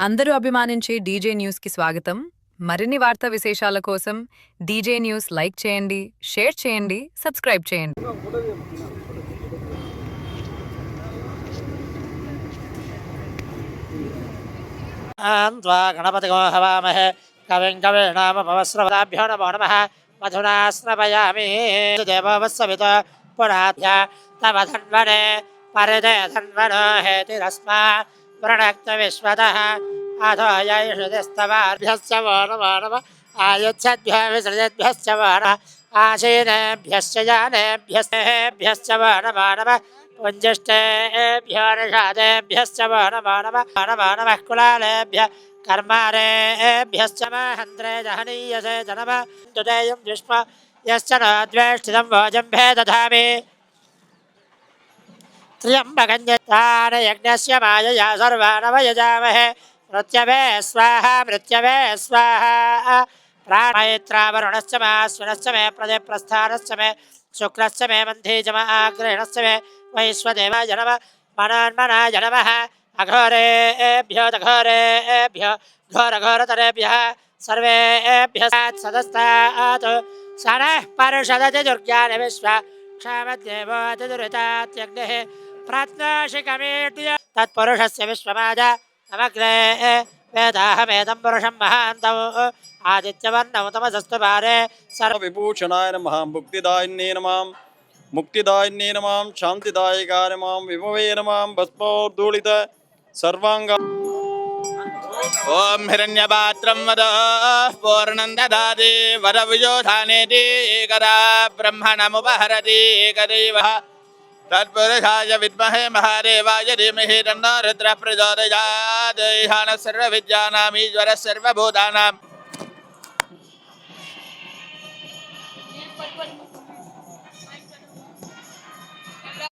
అందరూ అభిమానించే డీజే న్యూస్కి స్వాగతం. మరిన్ని వార్తా విశేషాల కోసం డీజే న్యూస్ లైక్ చేయండి, షేర్ చేయండి, సబ్స్క్రైబ్ చేయండి. గణపతిగో హవామహే కవిం కవీనామపవస్రవదాభ్యో నమో నమః మధునా స్నపయామి దేవవత్సవిత పురాధ్య తవ ధన్వనే పరిదే ధన్వనో హేతిరస్మా వృణక్త విశ్వతః అథో యైషుదిస్తవాభ్యశ్చ వో నమో నమః ఆయచ్చద్భ్యో విసృజద్భ్యశ్చ వో నమః ఆశీనేభ్యశ్చ జానేభ్యశ్చ వో నమో నమః पुञ्जिष्टेभ्यो निषादेभ्यश्च वो नमो नमः कुलालेभ्यः कर्मारेभ्यश्च महन्त्रे जहनीयसे च नमः तुदेयं विश्व यश्च न द्वेष्टितं भोजम्भे दधामि त्र्यम्बकं यज्ञस्य मायया सर्वानव यजामहे मृत्यवे स्वाहा प्राणमैत्रावरुणश्च माश्विनश्च मे प्रदेप्रस्थानश्च मे शुक्रश्च मे मन्थे च आग्रहणश्च मे वैश्वदेवाय नमः मनान्मनाय नमः अघोरेभ्यो दघोरेभ्यो घोरघोरतरेभ्यः सर्वेभ्यः सदस्तात् सनः परिषदति दुर्गानि विश्वा क्षामद्देवोति दुरितात्यग्निः प्रत्नाशिकमेड्य तत्पुरुषस्य विश्वमाजा नमग्रे वेदाहमेदं पुरुषं महान्तौ आदित्यवर्णौ तमसस्तु पारे सर्वविभूषणाय नमः मुक्तिदायिन्ये नमः मुक्तिदायिन्ये नमः शान्तिदायकाय नमः विभवे नमः भस्मोद्धूलित सर्वांग ओम हिरण्यपात्रं वद पूर्णं ददाति वरविजोधानेति एकदा ब्रह्मणमुपहरति एकदैवः तत्पुरुषाय विद्महे महादेवाय धीमहि तन्नो रुद्रः प्रचोदयात् ईशानः सर्वविद्यानाम् ईश्वरः सर्वभूतानां